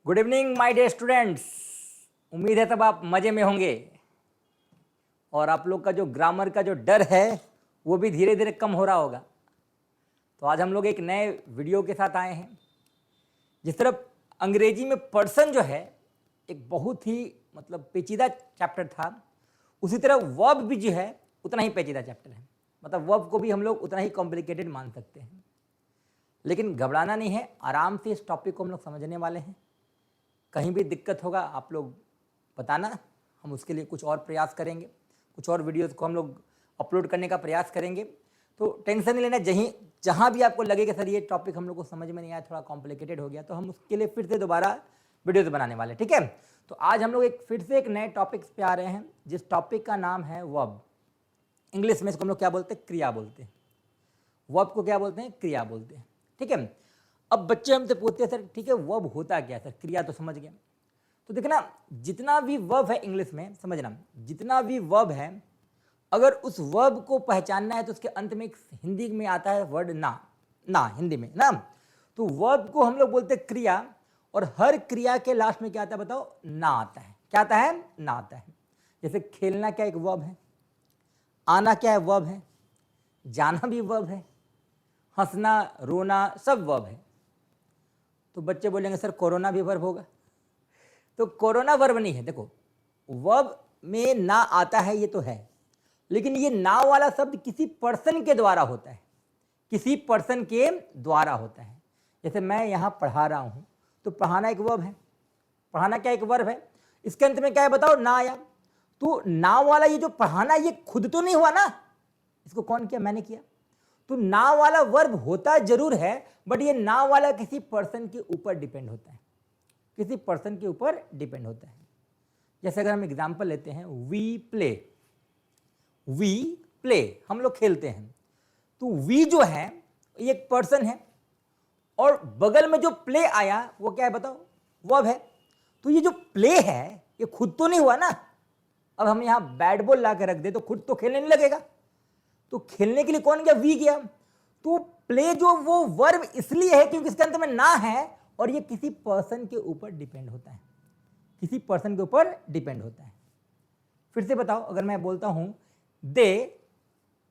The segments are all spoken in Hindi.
Good evening my dear students. उम्मीद है तब आप मज़े में होंगे और आप लोग का जो ग्रामर का जो डर है वो भी धीरे धीरे कम हो रहा होगा। तो आज हम लोग एक नए वीडियो के साथ आए हैं। जिस तरह अंग्रेजी में पर्सन जो है एक बहुत ही पेचीदा चैप्टर था, उसी तरह वर्ब भी जो है उतना ही पेचीदा चैप्टर है। वर्ब को भी हम लोग उतना ही कॉम्प्लिकेटेड मान सकते हैं, लेकिन घबराना नहीं है। आराम से इस टॉपिक को हम लोग समझने वाले हैं। कहीं भी दिक्कत होगा आप लोग बताना, हम उसके लिए कुछ और प्रयास करेंगे, कुछ और वीडियोस को हम लोग अपलोड करने का प्रयास करेंगे। तो टेंशन नहीं लेना, जहाँ भी आपको लगे कि सर ये टॉपिक हम लोग को समझ में नहीं आया, थोड़ा कॉम्प्लिकेटेड हो गया, तो हम उसके लिए फिर से दोबारा वीडियोस बनाने वाले, ठीक है। तो आज हम लोग फिर से एक नए टॉपिक्स पे आ रहे हैं, जिस टॉपिक का नाम है वर्ब। इंग्लिश में इसको हम लोग क्या बोलते हैं? क्रिया बोलते हैं। वर्ब को क्या बोलते हैं? क्रिया बोलते हैं, ठीक है। अब बच्चे हमसे पूछते हैं सर ठीक है वर्ब होता क्या है? सर क्रिया तो समझ गए। तो देखना, जितना भी वर्ब है इंग्लिश में, समझना, जितना भी वर्ब है, अगर उस वर्ब को पहचानना है तो उसके अंत में एक हिंदी में आता है वर्ड ना हिंदी में ना। तो वर्ब को हम लोग बोलते हैं क्रिया, और हर क्रिया के लास्ट में क्या आता है बताओ? ना आता है। क्या आता है? ना आता है। जैसे खेलना क्या एक वर्ब है, आना क्या है? वर्ब है। जाना भी वर्ब है, हंसना रोना सब वर्ब है। तो बच्चे बोलेंगे सर कोरोना भी वर्ब होगा? तो कोरोना वर्ब नहीं है। देखो, वर्ब में ना आता है ये तो है, लेकिन ये ना वाला शब्द किसी पर्सन के द्वारा होता है, किसी पर्सन के द्वारा होता है। जैसे मैं यहाँ पढ़ा रहा हूँ, तो पढ़ाना एक वर्ब है। पढ़ाना क्या एक वर्ब है? इसके अंत में क्या है बताओ? ना आया। तो ना वाला ये जो पढ़ाना, ये खुद तो नहीं हुआ ना, इसको कौन किया? मैंने किया। तो ना वाला वर्ब होता जरूर है, बट ये ना वाला किसी पर्सन के ऊपर डिपेंड होता है, किसी पर्सन के ऊपर डिपेंड होता है। जैसे अगर हम एग्जांपल लेते हैं, वी प्ले, हम लोग खेलते हैं। तो वी जो है ये एक पर्सन है, और बगल में जो प्ले आया वो क्या है बताओ? वर्ब है। तो ये जो प्ले है ये खुद तो नहीं हुआ ना। अब हम यहाँ बैट बॉल ला के रख दे तो खुद तो खेलने नहीं लगेगा। तो खेलने के लिए कौन गया? वी गया। तो प्ले जो वो वर्ब इसलिए है क्योंकि इसके अंत में ना है, और ये किसी पर्सन के ऊपर डिपेंड होता है, किसी पर्सन के ऊपर डिपेंड होता है। फिर से बताओ, अगर मैं बोलता हूं दे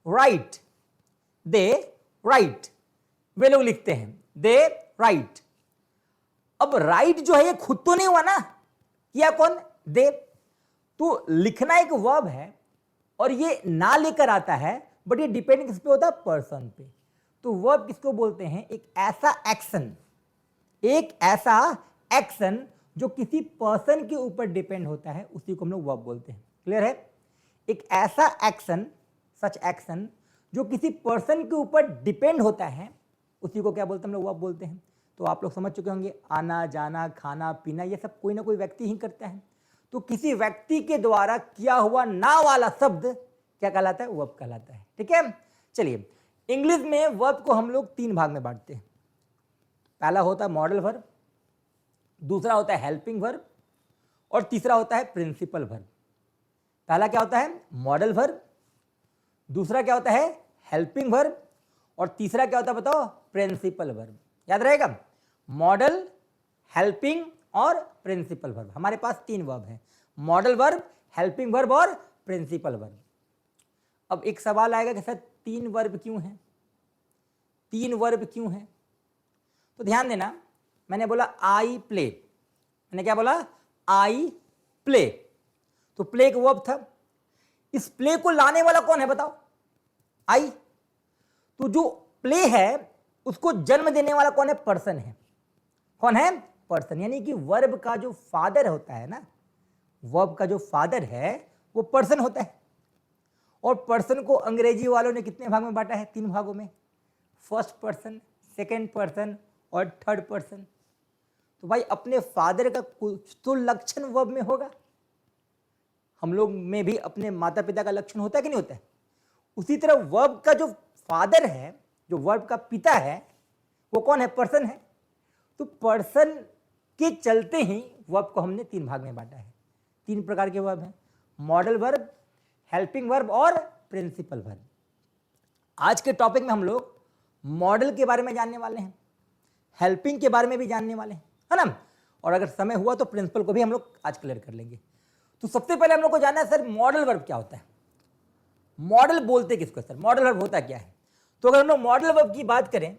राइट, वे लोग लिखते हैं दे राइट। अब राइट जो है ये खुद तो नहीं हुआ ना, किया कौन? दे। तो लिखना एक वर्ब है, और ये ना लेकर आता है, बट ये डिपेंड किस पे होता है? पर्सन पे। तो वर्ब किसको बोलते हैं? एक ऐसा एक्शन जो किसी पर्सन के ऊपर डिपेंड होता है, उसी को हम लोग वर्ब बोलते हैं। क्लियर है? एक ऐसा एक्शन, सच एक्शन जो किसी पर्सन के ऊपर डिपेंड होता है, उसी को क्या बोलते हैं? हम लोग वर्ब बोलते हैं। तो आप लोग समझ चुके होंगे, आना जाना खाना पीना ये सब कोई ना कोई व्यक्ति ही करता है। तो किसी व्यक्ति के द्वारा किया हुआ ना वाला शब्द क्या कहलाता है? वर्ब कहलाता है, ठीक है। चलिए, इंग्लिश में वर्ब को हम लोग 3 भाग में बांटते हैं। पहला होता है मॉडल वर्ब, दूसरा होता है हेल्पिंग वर्ब, और तीसरा होता है प्रिंसिपल वर्ब। पहला क्या होता है? मॉडल वर्ब, दूसरा क्या होता है? हेल्पिंग वर्ब, और तीसरा क्या होता है बताओ? Principal verb. याद रहेगा, मॉडल, हेल्पिंग और प्रिंसिपल वर्ब। हमारे पास 3 वर्ब हैं, मॉडल वर्ब, हेल्पिंग वर्ब और प्रिंसिपल वर्ब। अब एक सवाल आएगा कि सर 3 वर्ब क्यों हैं? 3 वर्ब क्यों हैं? तो ध्यान देना, मैंने बोला आई प्ले, मैंने क्या बोला? I play. तो प्ले एक वर्ब था। इस प्ले को लाने वाला कौन है बताओ? आई। तो जो प्ले है उसको जन्म देने वाला कौन है? पर्सन है। कौन है? पर्सन। यानी कि वर्ब का जो फादर होता है ना, वर्ब का जो फादर है वो पर्सन होता है। और पर्सन को अंग्रेजी वालों ने कितने भाग में बांटा है? 3 भागों में, फर्स्ट पर्सन, सेकेंड पर्सन और थर्ड पर्सन। तो भाई अपने फादर का कुछ तो लक्षण वर्ब में होगा। हम लोग में भी अपने माता पिता का लक्षण होता है कि नहीं होता है? उसी तरह वर्ब का जो फादर है, जो वर्ब का पिता है, वो कौन है? पर्सन है। तो पर्सन के चलते ही वर्ब को हमने 3 भाग में बांटा है। 3 प्रकार के वर्ब हैं, मॉडल वर्ब, हेल्पिंग वर्ब और प्रिंसिपल वर्ब। आज के टॉपिक में हम लोग मॉडल के बारे में जानने वाले हैं, हेल्पिंग के बारे में भी जानने वाले हैं, है ना। और अगर समय हुआ तो प्रिंसिपल को भी हम लोग आज क्लियर कर लेंगे। तो सबसे पहले हम लोग को जानना है सर मॉडल वर्ब क्या होता है, मॉडल बोलते किसको सर, मॉडल वर्ब होता क्या है। तो अगर हम लोग मॉडल वर्ब की बात करें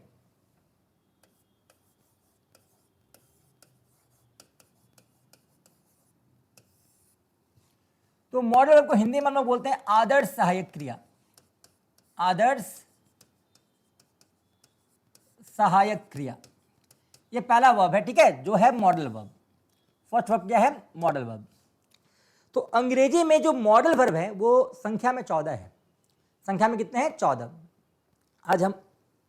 तो मॉडल वर्ब को हिंदी में हम लोग बोलते हैं आदर्श सहायक क्रिया, आदर्श सहायक क्रिया। ये पहला वर्ब है, ठीक है, जो है मॉडल वर्ब। फर्स्ट वर्ब क्या है, मॉडल वर्ब। तो अंग्रेजी में जो मॉडल वर्ब है वो संख्या में 14 है। संख्या में कितने हैं, 14। आज हम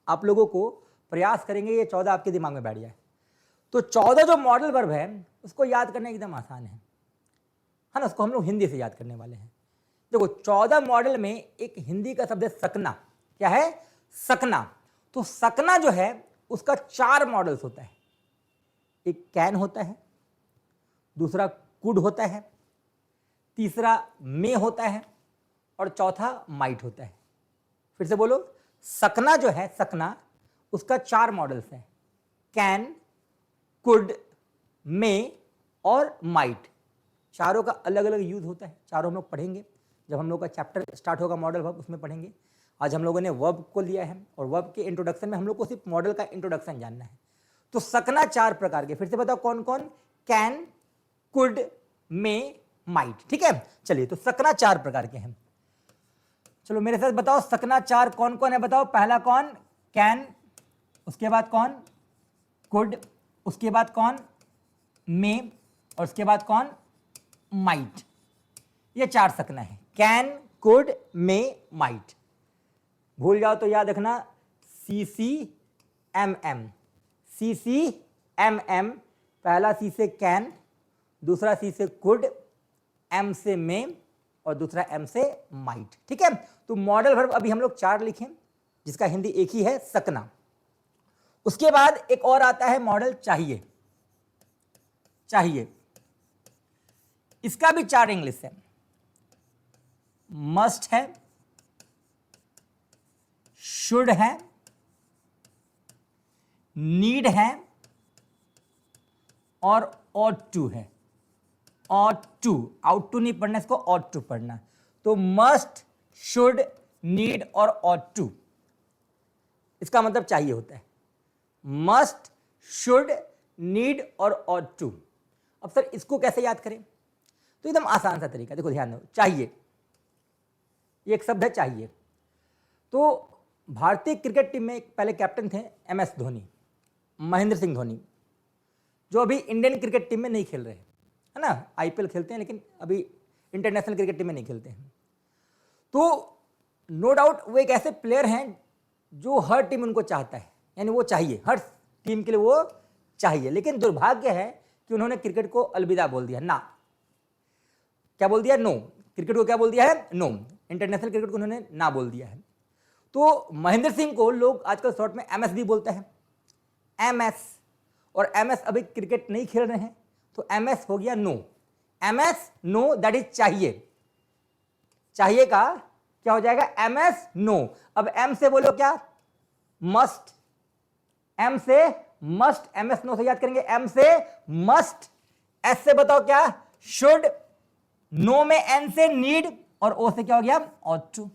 आप लोगों को प्रयास करेंगे ये 14 आपके दिमाग में बैठ जाए। तो 14 जो मॉडल वर्ब है उसको याद करना एकदम आसान है ना, उसको हम लोग हिंदी से याद करने वाले हैं। देखो 14 मॉडल में एक हिंदी का शब्द है सकना। क्या है, सकना। तो सकना जो है उसका 4 मॉडल्स होता है। एक कैन होता है, दूसरा कुड होता है, तीसरा मे होता है और चौथा माइट होता है। फिर से बोलो, सकना जो है, सकना उसका 4 मॉडल्स हैं, कैन, कुड, मे और माइट। चारों का अलग अलग यूज होता है, चारों हम लोग पढ़ेंगे जब हम लोग का चैप्टर स्टार्ट होगा मॉडल वर्ब, उसमें पढ़ेंगे। आज हम लोगों ने वर्ब को लिया है और वर्ब के इंट्रोडक्शन में हम लोग को सिर्फ मॉडल का इंट्रोडक्शन जानना है। तो सकना 4 प्रकार के, फिर से बताओ कौन कौन, कैन, कुड, मे, माइट, ठीक है। चलिए, तो सकना 4 प्रकार के हैं। चलो मेरे साथ बताओ सकना 4 कौन कौन है, बताओ। पहला कौन, कैन, उसके बाद कौन, कुड, उसके बाद कौन, मे और उसके बाद कौन, माइट। ये 4 सकना है, कैन, कुड, मे, माइट। भूल जाओ तो याद रखना CCMM, CCMM। पहला C से कैन, दूसरा C से कुड, M से मे और दूसरा M से माइट, ठीक है। तो मॉडल वर्ब अभी हम लोग 4 लिखें जिसका हिंदी एक ही है, सकना। उसके बाद एक और आता है मॉडल चाहिए, चाहिए। इसका भी 4 इंग्लिश है, मस्ट है, शुड है, नीड है और ought to है। ought to, आउट टू नहीं पढ़ना इसको, ought to पढ़ना। तो मस्ट, शुड, नीड और ought to, इसका मतलब चाहिए होता है। मस्ट, शुड, नीड और ought to। अब सर इसको कैसे याद करें, तो एकदम आसान सा तरीका, देखो ध्यान दो। चाहिए, ये एक शब्द है चाहिए। तो भारतीय क्रिकेट टीम में एक पहले कैप्टन थे MS धोनी, महेंद्र सिंह धोनी, जो अभी इंडियन क्रिकेट टीम में नहीं खेल रहे हैं, है ना। IPL खेलते हैं लेकिन अभी इंटरनेशनल क्रिकेट टीम में नहीं खेलते हैं। तो नो डाउट वो एक ऐसे प्लेयर हैं जो हर टीम उनको चाहता है, यानी वो चाहिए, हर टीम के लिए वो चाहिए। लेकिन दुर्भाग्य है कि उन्होंने क्रिकेट को अलविदा बोल दिया, ना, क्या बोल दिया, नो। क्रिकेट को क्या बोल दिया है, नो। इंटरनेशनल क्रिकेट को उन्होंने ना बोल दिया है। तो महेंद्र सिंह को लोग आजकल शॉर्ट में MS भी बोलते हैं, MS। और MS अभी क्रिकेट नहीं खेल रहे हैं तो MS हो गया no. MS no, that is चाहिए। चाहिए का क्या हो जाएगा, MS नो। अब M से बोलो क्या, मस्ट। M से मस्ट, MS नो से याद करेंगे, M से मस्ट। S से बताओ क्या, शुड। नो में N से नीड और O से क्या हो गया, ought to।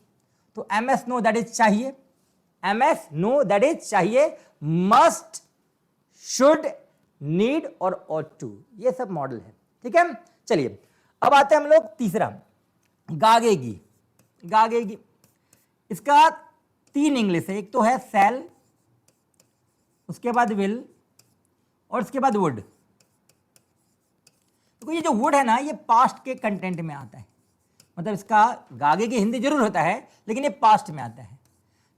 तो MS नो दैट इज चाहिए, MS नो दैट इज चाहिए, मस्ट, शुड, नीड और ought to, ये सब मॉडल है, ठीक है। चलिए अब आते हैं हम लोग तीसरा, गागेगी। गागेगी, इसका 3 इंग्लिश है, एक तो है शैल, उसके बाद विल और उसके बाद वुड। तो ये जो वुड है ना, ये पास्ट के कंटेंट में आता है, मतलब इसका गागे की हिंदी जरूर होता है लेकिन ये पास्ट में आता है।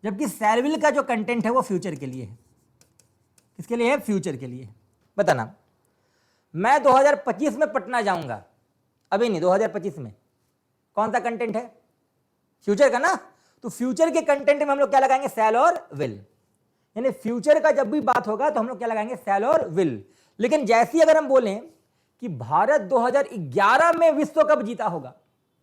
जबकि शैल विल का जो कंटेंट है वो फ्यूचर के लिए है। किसके लिए है, फ्यूचर के लिए। बताना, मैं 2025 में पटना जाऊंगा, अभी नहीं, 2025 में, कौन सा कंटेंट है, फ्यूचर का ना। तो फ्यूचर के कंटेंट में हम लोग क्या लगाएंगे, शैल और विल। यानी फ्यूचर का जब भी बात होगा तो हम लोग क्या लगाएंगे, शैल और विल। लेकिन जैसी अगर हम बोलें कि भारत 2011 में विश्व कप जीता होगा,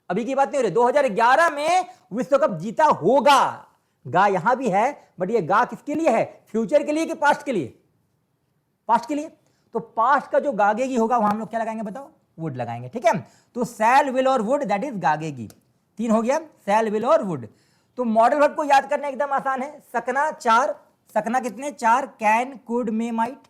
अभी की बात नहीं हो रही, 2011 में विश्व कप जीता होगा, गा यहां भी है बट ये गा किसके लिए है, फ्यूचर के लिए कि पास्ट के लिए, पास्ट के लिए। तो पास्ट का जो गागेगी होगा वहां हम लोग क्या लगाएंगे बताओ, वुड लगाएंगे, ठीक है। तो शैल, विल और वुड दैट इज गागेगी, 3 हो गया, शैल, विल और वुड। तो मॉडल वर्ब को याद करना एकदम आसान है। सकना 4, सकना कितने 4, कैन, कुड, मे, माइट।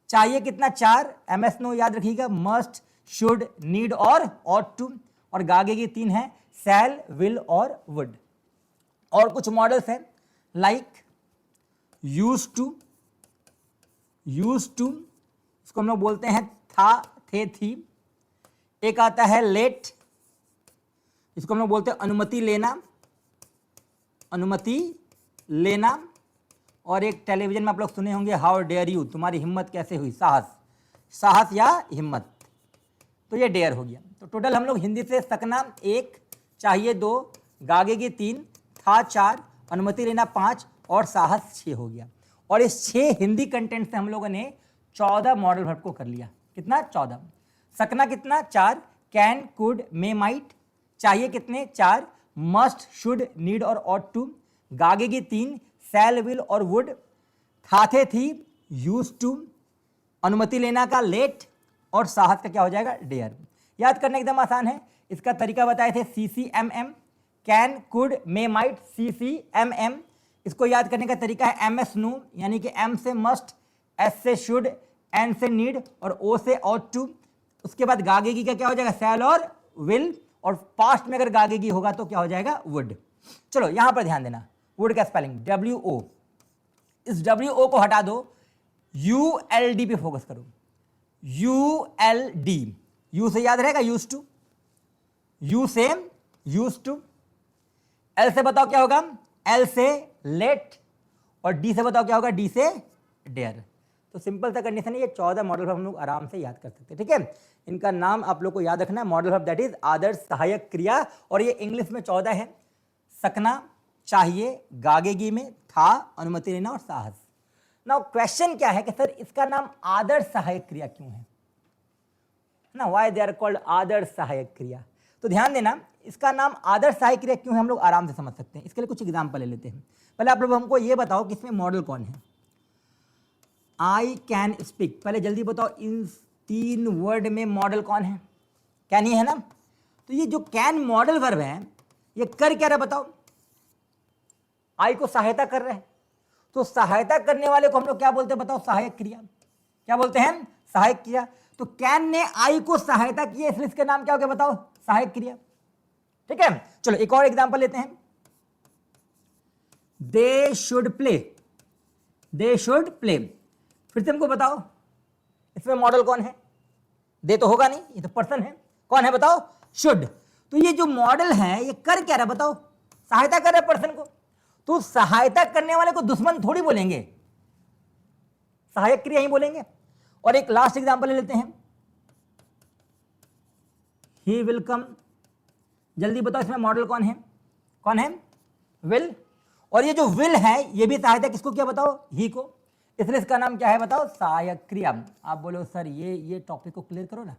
चाहिए कितना 4, एमएस नो याद रखिएगा, मस्ट, शुड, नीड और ऑट टू। और गागेगी 3 है, शैल, विल और वुड। और कुछ मॉडल्स हैं like use to, use to इसको हम लोग बोलते हैं था, थे, थी। एक आता है लेट, इसको हम लोग बोलते हैं अनुमति लेना, अनुमति लेना। और एक टेलीविजन में आप लोग सुने होंगे हाउ डेयर यू, तुम्हारी हिम्मत कैसे हुई, साहस, साहस या हिम्मत, तो ये डेयर हो गया। तो टोटल हम लोग हिंदी से सकना 1, चाहिए 2, गागेगी 3, था 4, अनुमति लेना 5 और साहस 6 हो गया। और इस 6 हिंदी कंटेंट से हम लोगों ने 14 मॉडल वर्ब को कर लिया। कितना 14। सकना कितना 4, कैन, कुड, मे, माइट। चाहिए कितने 4, मस्ट, शुड, नीड और ऑट टू। गागेगी 3, शैल, विल और वुड। थाथे थी, यूज टू। अनुमति लेना का लेट और साहस का क्या हो जाएगा डेयर। याद करना एकदम आसान है। इसका तरीका बताए थे CCMM, can, could, may, might, CCMM। इसको याद करने का तरीका है MS नो, यानी कि M से मस्ट, S से शुड, N से नीड और O से ऑट टू। उसके बाद गागेगी का क्या हो जाएगा शैल और विल, और पास्ट में अगर गागेगी होगा तो क्या हो जाएगा वुड। चलो यहां पर ध्यान देना, वुड का स्पेलिंग WO। इस WO को हटा दो, ULD पे फोकस करो। ULD, यू से याद रहेगा यूज टू, यू से यूज टू। L से बताओ क्या होगा, L से लेट, और D से बताओ क्या होगा, D से डेयर। तो सिंपल सा कंडीशन है, ये 14 मॉडल वर्ब हम लोग आराम से याद कर सकते हैं, ठीक है। इनका नाम आप लोग को याद रखना है, मॉडल वर्ब दैट इज आदर्श सहायक क्रिया, और ये इंग्लिश में 14 है। सकना, चाहिए, गागेगी में था, अनुमति लेना और साहस। नाउ क्वेश्चन क्या है कि सर इसका नाम आदर्श सहायक क्रिया क्यों है ना, व्हाई दे आर कॉल्ड आदर्श सहायक क्रिया। तो ध्यान देना, इसका नाम आदर्श सहायक क्रिया क्यों है हम लोग आराम से समझ सकते हैं। इसके लिए कुछ एग्जांपल ले लेते हैं। पहले आप लोग हमको ये बताओ कि इसमें मॉडल कौन है। आई कैन स्पीक, पहले जल्दी बताओ इन 3 वर्ड में मॉडल कौन है, कैन ही है ना। तो ये जो कैन मॉडल वर्ब है ये कर क्या रहा है बताओ, आई को सहायता कर रहे हैं। तो सहायता करने वाले को हम लोग क्या बोलते हैं बताओ, सहायक क्रिया। क्या बोलते हैं, सहायक क्रिया। तो कैन ने आई को सहायता की है, इसलिए इसका नाम क्या हो गया बताओ, सहायक क्रिया, ठीक है। चलो एक और एग्जांपल लेते हैं। They should play, they should play. फिर से हमको बताओ इसमें मॉडल कौन है, दे तो होगा नहीं, ये तो पर्सन है, कौन है बताओ, शुड। तो ये जो मॉडल है ये कर क्या रहा है बताओ, सहायता कर रहा है पर्सन को। तो सहायता करने वाले को दुश्मन थोड़ी बोलेंगे, सहायक क्रिया ही बोलेंगे। और एक लास्ट एग्जांपल ले लेते हैं, ही विल कम। जल्दी बताओ इसमें मॉडल कौन है, कौन है, विल। और ये जो विल है ये भी सहायता किसको किया बताओ, ही को, इसलिए इसका नाम क्या है बताओ, सहायक क्रिया। आप बोलो सर ये टॉपिक को क्लियर करो ना,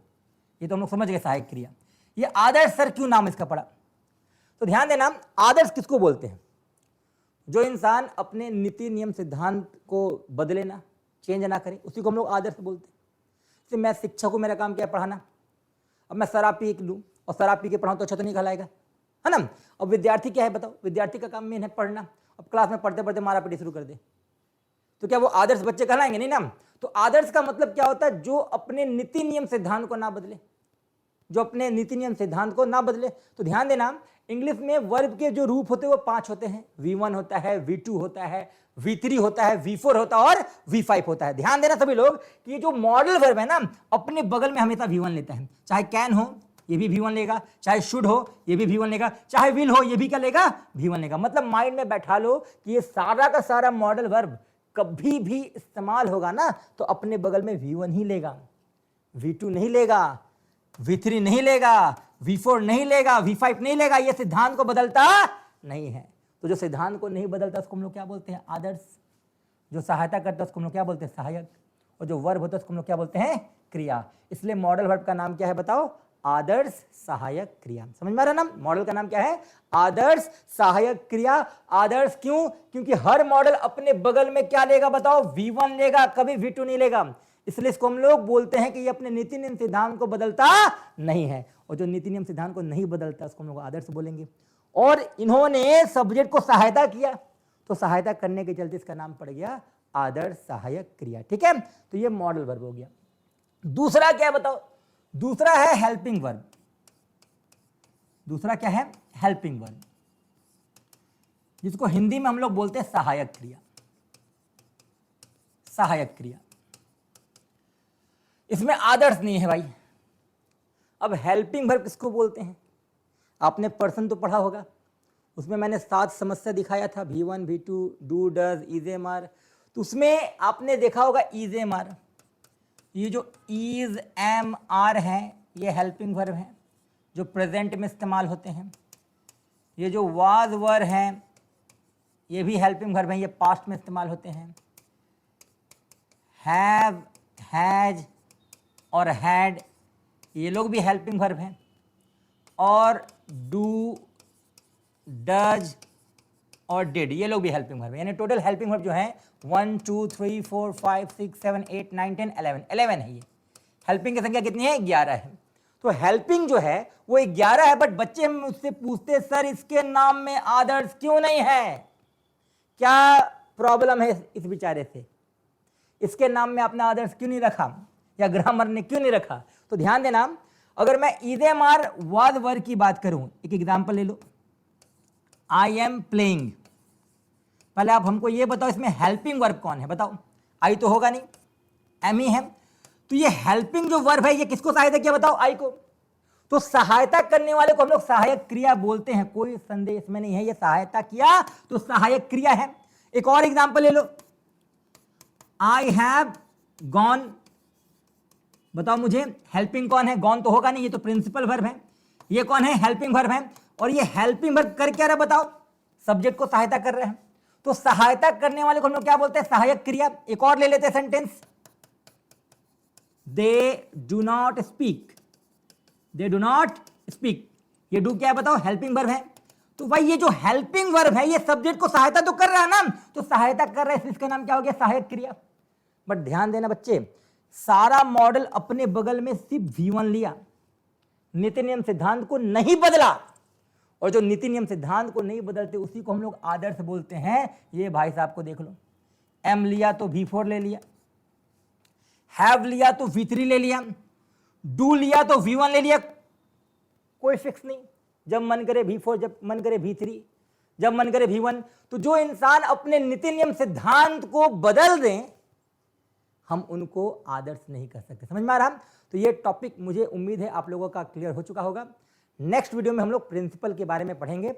ये तो हम लोग समझ गए सहायक क्रिया। ये आदर्श सर क्यों नाम इसका पड़ा, तो ध्यान देना, आदर्श किसको बोलते हैं, जो इंसान अपने नीति नियम सिद्धांत को बदले ना, चेंज ना करे, उसी को हम लोग आदर्श बोलते हैं। जैसे मैं शिक्षक हूँ, मेरा काम क्या है पढ़ाना। अब मैं शराब पी के लूँ और शराब पी के पढ़ाऊँ तो अच्छा तो नहीं कहलाएगा, है ना। अब विद्यार्थी क्या है बताओ, विद्यार्थी का काम मेन है पढ़ना। अब क्लास में पढ़ते पढ़ते मारा पीटी शुरू कर दे तो क्या वो आदर्श बच्चे कहलाएंगे, नहीं ना। तो आदर्श का मतलब क्या होता है, जो अपने नीति नियम सिद्धांत को ना बदले, जो अपने नीति नियम सिद्धांत को ना बदले। तो ध्यान देना, इंग्लिश में वर्ब के जो रूप होते हैं वो 5 होते हैं। V1 होता है, V2 होता है, V3 होता है, V4 होता है और V5 होता है। ध्यान देना सभी लोग कि ये जो मॉडल वर्ब है ना, अपने बगल में हमेशा V1 लेता है। चाहे कैन हो ये भी V1 लेगा, चाहे शुड हो ये भी V1 लेगा, चाहे विल हो ये भी क्या लेगा, V1 लेगा। मतलब माइंड में बैठा लो कि ये सारा का सारा मॉडल वर्ब कभी भी इस्तेमाल होगा ना तो अपने बगल में V1 ही लेगा, V2 नहीं लेगा, V3 नहीं लेगा, V4 नहीं लेगा, V5 नहीं लेगा। ये सिद्धांत को बदलता नहीं है। तो जो सिद्धांत को नहीं बदलता उसको हम लोग क्या बोलते हैं, आदर्श। जो सहायता करता है उसको हम लोग क्या बोलते हैं, सहायक। और जो वर्ब होता है उसको हम लोग क्या बोलते हैं, क्रिया। इसलिए मॉडल वर्ब का नाम क्या है बताओ, आदर्श सहायक क्रिया। समझ में आ रहा है ना, मॉडल का नाम क्या है, आदर्श सहायक क्रिया। आदर्श क्यों, क्योंकि हर मॉडल अपने बगल में क्या लेगा बताओ, V1 लेगा, कभी V2 नहीं लेगा। इसलिए इसको हम लोग बोलते हैं कि ये अपने नीति नियम सिद्धांत को बदलता नहीं है, और जो नीति नियम सिद्धांत को नहीं बदलता उसको हम लोग आदर्श बोलेंगे। और इन्होंने सब्जेक्ट को सहायता किया, तो सहायता करने के चलते इसका नाम पड़ गया आदर्श सहायक क्रिया। ठीक है, तो ये मॉडल वर्ब हो गया। दूसरा क्या बताओ? दूसरा है हेल्पिंग वर्ब। दूसरा क्या है? हेल्पिंग वर्ब, जिसको हिंदी में हम लोग बोलते हैं सहायक क्रिया। सहायक क्रिया, इसमें आदर्श नहीं है भाई। अब हेल्पिंग वर्ब किसको बोलते हैं? आपने पर्सन तो पढ़ा होगा, उसमें मैंने 7 समस्या दिखाया था, V1 V2 do does is am are. तो उसमें आपने देखा होगा इज एम आर, ये जो इज एम आर है ये हेल्पिंग वर्ब है जो प्रेजेंट में इस्तेमाल होते हैं। ये जो वाज वर हैं ये भी हेल्पिंग वर्ब हैं, ये पास्ट में इस्तेमाल होते हैं। हैव, हैज और हैड ये लोग भी हेल्पिंग वर्ब हैं। और डू, डज और डिड ये लोग भी हेल्पिंग वर्ब हैं। यानी टोटल हेल्पिंग वर्ब जो है 1 2 3 4 5 6 7 8 9 10 11 है। ये हेल्पिंग की संख्या कितनी है? 11 है। तो हेल्पिंग जो है वो 11 है, बट बच्चे मुझसे पूछते सर इसके नाम में आदर्श क्यों नहीं है? क्या प्रॉब्लम है इस बेचारे से? इसके नाम में आपने आदर्श क्यों नहीं रखा, या ग्रामर ने क्यों नहीं रखा? तो ध्यान देना, अगर मैं is am are was were की बात करूं, एक एग्जांपल ले लो, आई एम प्लेइंग। पहले आप हमको ये बताओ इसमें हेल्पिंग वर्ब कौन है? बताओ, आई तो होगा नहीं, एम ही है। तो ये हेल्पिंग जो वर्ब है ये किसको सहायता किया? बताओ, आई को। तो सहायता करने वाले को हम लोग सहायक क्रिया बोलते हैं, कोई संदेह इसमें नहीं है। ये सहायता किया तो सहायक क्रिया है। एक और एग्जांपल ले लो, आई हैव गॉन। बताओ मुझे हेल्पिंग कौन है? गॉन तो होगा नहीं, ये तो प्रिंसिपल वर्ब है। ये कौन है? हेल्पिंग वर्ब है। और ये हेल्पिंग वर्ब कर क्या रहा? बताओ, सब्जेक्ट को सहायता कर रहे हैं। तो सहायता करने वाले को हम लोग क्या बोलते हैं? सहायक क्रिया। एक और ले लेते हैं sentence, they do not speak. They do not speak, ये डू क्या है? बताओ, हेल्पिंग वर्ब है। तो भाई ये जो हेल्पिंग वर्ब है ये सब्जेक्ट को सहायता तो कर रहा है ना, तो सहायता कर रहा है, इसका नाम क्या हो गया? सहायक क्रिया। बट ध्यान देना बच्चे, सारा मॉडल अपने बगल में सिर्फ V1 लिया, नीति नियम सिद्धांत को नहीं बदला। और जो नीति नियम सिद्धांत को नहीं बदलते उसी को हम लोग आदर्श बोलते हैं। ये भाई साहब को देख लो, एम लिया तो V4 ले लिया, हैव लिया तो V3 ले लिया, डू लिया तो V1 ले लिया, कोई फिक्स नहीं। जब मन करे V4, जब मन करे V3, जब मन करे V1। तो जो इंसान अपने नीति नियम सिद्धांत को बदल दें हम उनको आदर्श नहीं कर सकते। समझ में आ रहा? तो ये टॉपिक मुझे उम्मीद है आप लोगों का क्लियर हो चुका होगा। नेक्स्ट वीडियो में हम लोग प्रिंसिपल के बारे में पढ़ेंगे।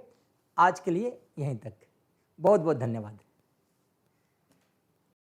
आज के लिए यहीं तक, बहुत बहुत धन्यवाद।